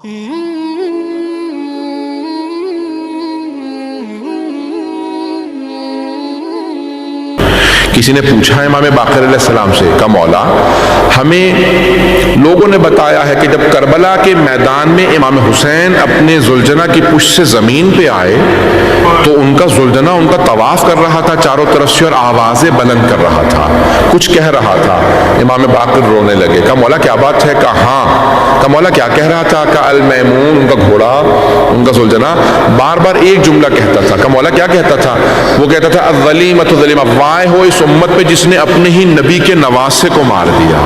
کسی نے پوچھا امام باقر علیہ السلام سے، کہا مولا ہمیں لوگوں نے بتایا ہے کہ جب کربلا کے میدان میں امام حسین اپنے زلجنہ کی پشت سے زمین پہ آئے تو ان کا زلجنہ ان کا طواف کر رہا تھا چاروں طرف سے اور آوازیں بلند کر رہا تھا، کچھ کہہ رہا تھا۔ امام باقر رونے لگے، کہا مولا کیا بات ہے؟ کہا ہاں۔ کہا مولا کیا کہہ رہا تھا؟ کہا المیمون، ان کا گھوڑا، ان کا زلجنہ بار بار ایک جملہ کہتا تھا۔ کہا مولا کیا کہتا تھا؟ وہ کہتا تھا الظلیمۃ ظلیمہ، وائے ہو اس امت پہ جس نے اپنے ہی نبی کے نواسے کو مار دیا،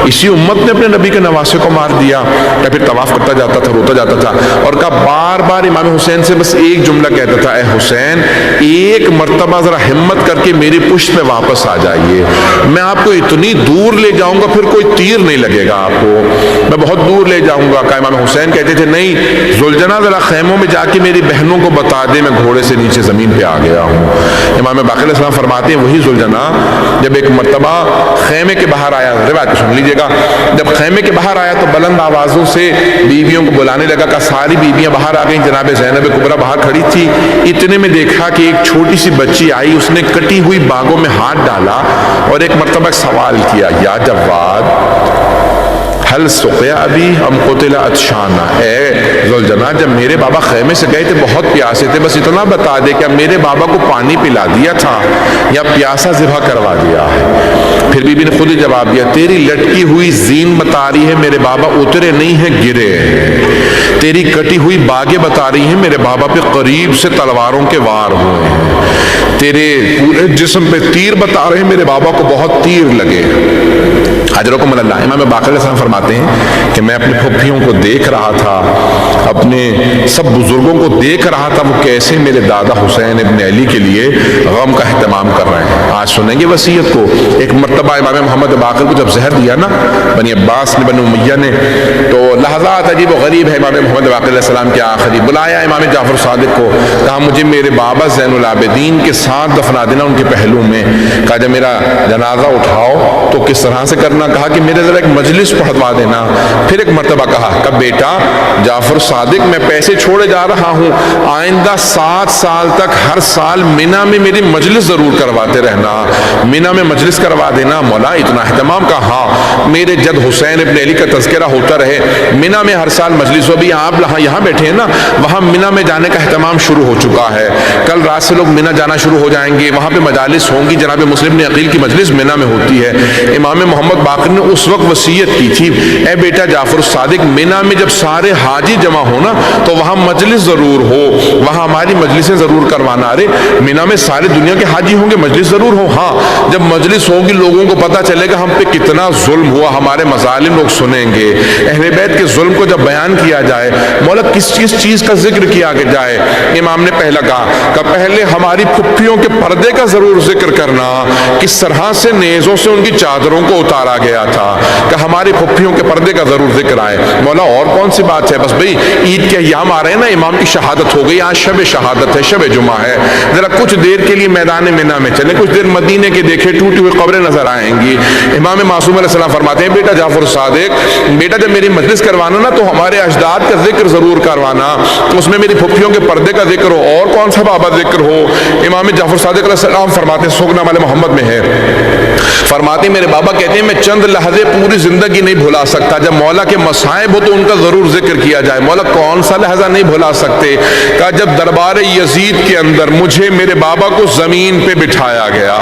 اسی امت نے اپنے نبی کے نواسے کو مار دیا۔ یا پھر طواف کرتا جاتا تھا، روتا جاتا تھا، اور کہا بار بار امام حسین سے بس ایک جملہ کہتا تھا، اے حسین ایک مرتبہ ذرا ہمت کر کے میری پشت پہ واپس آ جائیے، میں آپ کو اتنی دور لے جاؤں گا پھر کوئی تیر نہیں لگے گا آپ کو، میں بہت دور لے جاؤں گا۔ کہا امام حسین کہتے تھے نہیں زلجنہ ذرا خیموں میں جا کے میری بہنوں کو بتا دے میں گھوڑے سے نیچے زمین پہ آ گیا ہوں۔ امام باقر علیہ السلام فرماتے ہیں وہی زلجنہ جب ایک مرتبہ خیمے کے باہر آیا، روایت کو سن لیجیے گا، جب خیمے کے باہر آیا تو بلند آوازوں سے بیویوں کو بلانے لگا، کہ ساری بیویاں باہر آ گئیں، جناب زینب کبریٰ باہر کھڑی تھی۔ اتنے میں دیکھا کہ ایک چھوٹی سی بچی آئی، اس نے کٹی ہوئی باغوں میں ہاتھ ڈالا اور ایک مرتبہ سوال کیا، یا جواد حل سقیا ابی ام قتل عطشانا، اے زلجنہ جب میرے بابا خیمے سے گئے تھے بہت پیاسے تھے، بس اتنا بتا دے کہ میرے بابا کو پانی پلا دیا تھا یا پیاسا ذبح کروا دیا ہے۔ پھر بی بی نے خود ہی جواب دیا، تیری لٹکی ہوئی زین بتا رہی ہے میرے بابا اترے نہیں ہیں گرے ہیں، تیری کٹی ہوئی باغیں بتا رہی ہیں میرے بابا پہ قریب سے تلواروں کے وار ہوئے ہیں، تیرے پورے جسم پہ تیر بتا رہے ہیں میرے بابا کو بہت تیر لگے۔ اجرکم اللہ۔ امام باقر علیہ السلام فرماتے ہیں کہ میں اپنے پھپھیوں کو دیکھ رہا تھا، اپنے سب بزرگوں کو دیکھ رہا تھا، وہ کیسے میرے دادا حسین ابن علی کے لیے غم کا اہتمام کر رہے ہیں۔ آج سنیں گے وصیت کو۔ ایک مرتبہ امام محمد باقر کو جب زہر دیا نا بنی عباس نے، بنو امیہ نے، تو لحظات عجیب و غریب ہے امام محمد باقر علیہ السلام کے آخری، بلایا امام جعفر صادق کو، کہا مجھے میرے بابا زین العابدین کے ساتھ دفنا دینا ان کے پہلو میں۔ کہا جب میرا جنازہ اٹھاؤ تو کس طرح سے کرنا؟ کہا کہ میرے ذرا ایک مجلس پڑھوا دینا۔ پھر ایک مرتبہ کہا کہ بیٹا جعفر صادق میں پیسے چھوڑے جا رہا ہوں، آئندہ 7 سال تک ہر سال مینا میں میری مجلس ضرور کرواتے رہنا، مینا میں مجلس کروا دینا۔ مولا اتنا اہتمام؟ کا ہاں میرے جد حسین ابن علی کا تذکرہ ہوتا رہے، مینا میں ہر سال مجلس ہو۔ ابھی آپ یہاں بیٹھے ہیں نا، وہاں مینا میں جانے کا اہتمام شروع ہو چکا ہے، کل رات سے لوگ مینا جانا شروع ہو جائیں گے، وہاں پہ مجالس ہوں گی، جناب مسلم بن عقیل کی مجلس مینا میں ہوتی ہے۔ امام محمد باقر نے اس وقت وصیت کی تھی، اے بیٹا جعفر الصادق مینا میں جب سارے حاجی جمع ہونا تو وہاں مجلس ضرور ہو، وہاں ہماری مجلسیں ضرور کروانا۔ ارے مینا میں سارے دنیا کے حاجی ہوں گے، مجلس ضرور ہو۔ ہاں جب مجلس ہوگی لوگوں کو پتہ چلے گا ہم پہ کتنا ظلم ہوا، ہمارے مظالم لوگ سنیں گے، اہل بیت کے ظلم کو جب بیان کیا جائے، مولا کس چیز کا ذکر کیا جائے؟ امام نے پہلا کہا کہ پہلے ہماری پھپھیوں کے پردے کا ضرور ذکر کرنا، کس طرح سے نیزوں سے ان کی چادروں کو اتارا گیا تھا، کہ ہماری پھپھیوں کے پردے کا ضرور ذکر آئے۔ مولا اور کون سی بات ہے؟ بس بھئی عید کے ایام آ رہے ہیں نا، امام کی شہادت ہو گئی، آج شب شہادت ہے، شب جمعہ ہے، ذرا کچھ دیر کے لیے میدان مینا میں چلیں، کچھ دیر مدینے کے دیکھے ٹوٹی ہوئی قبریں نظر آئیں گی۔ امام معصوم علیہ السلام فرماتے ہیں بیٹا جعفر صادق بیٹا جب میری مجلس کروانا نا تو ہمارے اجداد کا ذکر ضرور کروانا، اس میں میری پھپھیوں کے پردے کا ذکر ہو، اور کون سا بابا ذکر ہو۔ امام جعفر صادق علیہ السلام فرماتے ہیں سخن عمل محمد میں ہے، فرماتے ہیں میرے بابا کہتے ہیں میں چند لحظے پوری زندگی نہیں بھلا سکتا، جب مولا کے مصائب ہو تو ان کا ضرور ذکر کیا جائے۔ مولا کون سا لحظہ نہیں بھلا سکتے؟ کہ جب دربار یزید کے اندر مجھے میرے بابا کو زمین پہ بٹھایا گیا،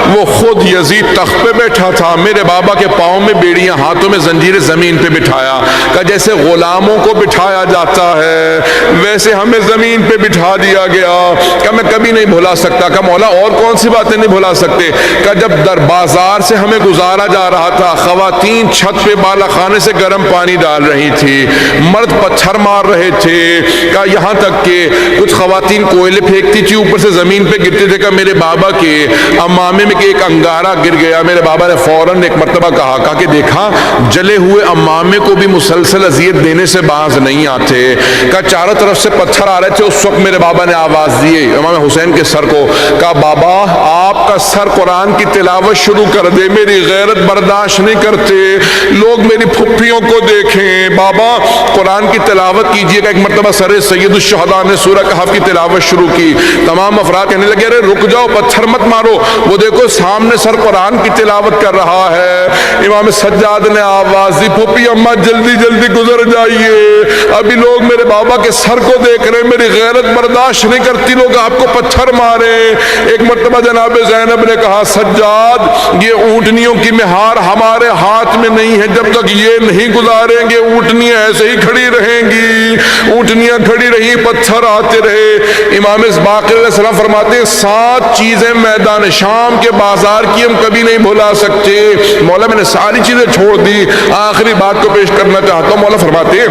وہ خود یزید تخت پہ بیٹھا تھا، میرے بابا کے پاؤں میں بیڑیاں، ہاتھوں میں زنجیریں، زمین پہ بٹھایا، کہ جیسے غلاموں کو بٹھایا جاتا ہے ویسے ہمیں زمین پہ بٹھا دیا گیا، کہ میں کبھی نہیں بھلا سکتا۔ کہ مولا اور کون سی باتیں نہیں بھلا سکتے؟ کہ جب در بازار سے ہمیں گزارا جا رہا تھا، خواتین چھت پہ بالا خانے سے گرم پانی ڈال رہی تھی، مرد پتھر مار رہے تھے، کہ یہاں تک کہ کچھ خواتین کوئلے پھینکتی تھی اوپر سے زمین پہ گرتے تھے، کہ میرے بابا کے امامے میں ایک انگارہ گر گیا، میرے بابا نے فوراً ایک مرتبہ کہا کہ دیکھا جلے ہوئے امامے کو بھی مسلسل اذیت دینے سے باز نہیں آتے، کہ چاروں طرف سے پتھر آ رہے تھے، اس وقت میرے بابا نے آواز دی امام حسین کے سر کو، کہا بابا آپ کا سر قرآن کی تلاوت شروع کر دے، میری غیرت برداشت نہیں کرتے، لوگ میری پھپھیوں کو دیکھیں۔ بابا قرآن کی تلاوت کیجئے گا۔ ایک مرتبہ سر سید الشہداء نے سورہ کہف کی تلاوت شروع کی، تمام افراد کہنے لگے ارے رک جاؤ، پتھر مت مارو، وہ دیکھو سامنے سر قرآن کی تلاوت کر رہا ہے۔ امام سجاد نے آواز دی، پھپھی اماں جلدی جلدی گزر جائیے، ابھی لوگ میرے بابا کے سر کو دیکھ رہے ہیں، میری غیرت برداشت نہیں کرتی، لوگ آپ کو پتھر مارے۔ ایک مرتبہ جناب زینب نے کہا سجاد یہ اونٹنیوں کی مہار ہمارے ہاتھ میں نہیں ہے، جب تک یہ نہیں گزاریں گے اونٹنیاں ایسے ہی کھڑی رہیں گی۔ اونٹنیاں کھڑی رہی، پتھر آتے رہے۔ امام باقر علیہ السلام فرماتے ہیں 7 چیزیں میدان شام کے بازار کی ہم کبھی نہیں بھلا سکتے۔ مولا میں نے ساری چیزیں چھوڑ دی، آخری بات کو پیش کرنا چاہتا ہوں۔ مولا فرماتے ہیں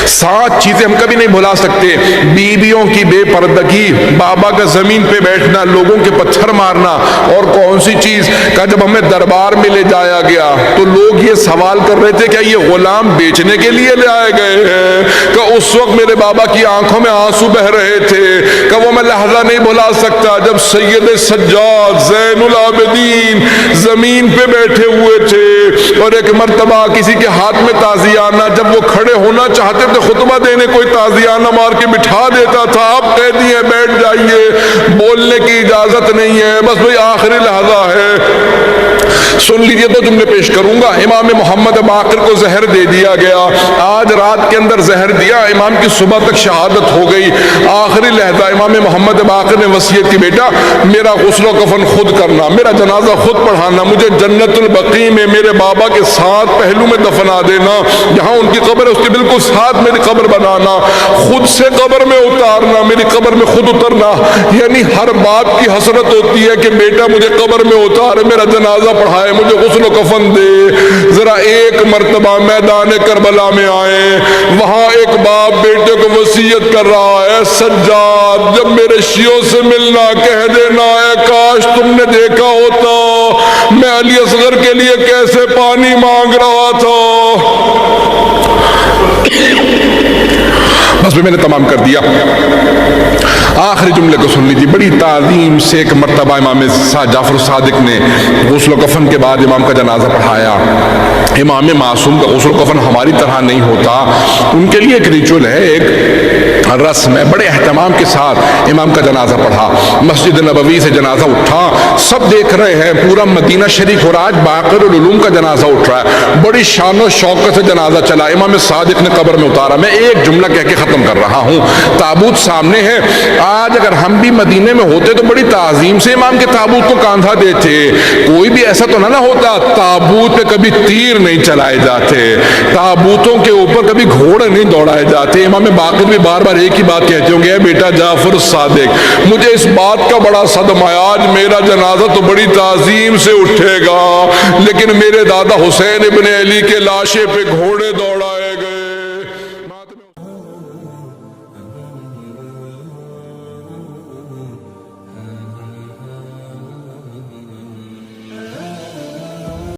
7 چیزیں ہم کبھی نہیں بھلا سکتے، بیویوں کی بے پردگی، بابا کا زمین پہ بیٹھنا، لوگوں کے پتھر مارنا، اور کون سی چیز کا جب ہمیں دربار میں لے جایا گیا تو لوگ یہ سوال کر رہے تھے کیا یہ غلام بیچنے کے لیے لے آئے گئے ہیں؟ کہ اس وقت میرے بابا کی آنکھوں میں آنسو بہ رہے تھے کہ وہ میں لحظہ نہیں بھلا سکتا جب سید سجاد زین العابدین زمین پہ بیٹھے ہوئے تھے اور ایک مرتبہ کسی کے ہاتھ میں تازیانہ، جب وہ کھڑے ہونا چاہتے تھے خطبہ دینے، کوئی تازیانہ مار کے بٹھا دیتا تھا، آپ قیدی ہیں بیٹھ جائیے، بولنے کی اجازت نہیں ہے، بس بھئی آخری لحظہ ہے۔ سن لیجئے تو جملے پیش کروں گا۔ امام محمد باقر کو زہر دے دیا گیا، آج رات کے اندر زہر دیا، امام کی صبح تک شہادت ہو گئی، آخری لحظہ امام محمد باقر نے وصیت کی بیٹا میرا غسل و کفن خود کرنا، میرا جنازہ خود پڑھانا، مجھے جنت البقیع میں میرے بابا کے ساتھ پہلو میں دفنا دینا، جہاں ان کی قبر ہے اس کے بالکل ساتھ میری قبر بنانا، خود سے قبر میں اتارنا، میری قبر میں خود اترنا، یعنی ہر باپ کی حسرت ہوتی ہے کہ بیٹا مجھے قبر میں اتارے، میرا جنازہ پڑھائے، مجھے غسل و کفن دے۔ ذرا ایک مرتبہ میدان کربلا میں آئے، وہاں ایک باپ بیٹے کو وصیت کر رہا ہے سجاد جب میرے شیعوں سے ملنا کہہ دینا اے کاش تم نے دیکھا ہوتا میں علی اصغر کے لیے کیسے پانی مانگ رہا تھا۔ بس بھی میں نے تمام کر دیا۔ آخری جملے کو سن لیجیے، بڑی تعظیم سے ایک مرتبہ امام جعفر صادق نے غسل و کفن کے بعد امام کا جنازہ پڑھایا۔ امام معصوم کا غسل و کفن ہماری طرح نہیں ہوتا، ان کے لیے ایک ریچول ہے، ایک رسم ہے، بڑے اہتمام کے ساتھ امام کا جنازہ پڑھا، مسجد نبوی سے جنازہ اٹھا، سب دیکھ رہے ہیں، پورا مدینہ شریف ہو رہا، آج باقر العلوم کا جنازہ اٹھ رہا ہے، بڑی شان و شوقت سے جنازہ چلا، امام صادق نے قبر میں اتارا۔ میں ایک جملہ کہہ کے ختم کر رہا ہوں، تابوت سامنے ہے، آج اگر ہم بھی مدینے میں ہوتے تو بڑی تعظیم سے امام کے تابوت کو کاندھا دیتے، کوئی بھی ایسا تو نہ ہوتا تابوت پہ کبھی تیر نہیں چلائے جاتے، تابوتوں کے اوپر کبھی گھوڑے نہیں دوڑائے جاتے۔ امام باقر بھی بار بار ایک ہی بات کہتے ہوں گے، اے بیٹا جعفر صادق مجھے اس بات کا بڑا صدمہ ہے، آج میرا جنازہ تو بڑی تعظیم سے اٹھے گا لیکن میرے دادا حسین ابن علی کے لاشے پہ گھوڑے دوڑائے گئے۔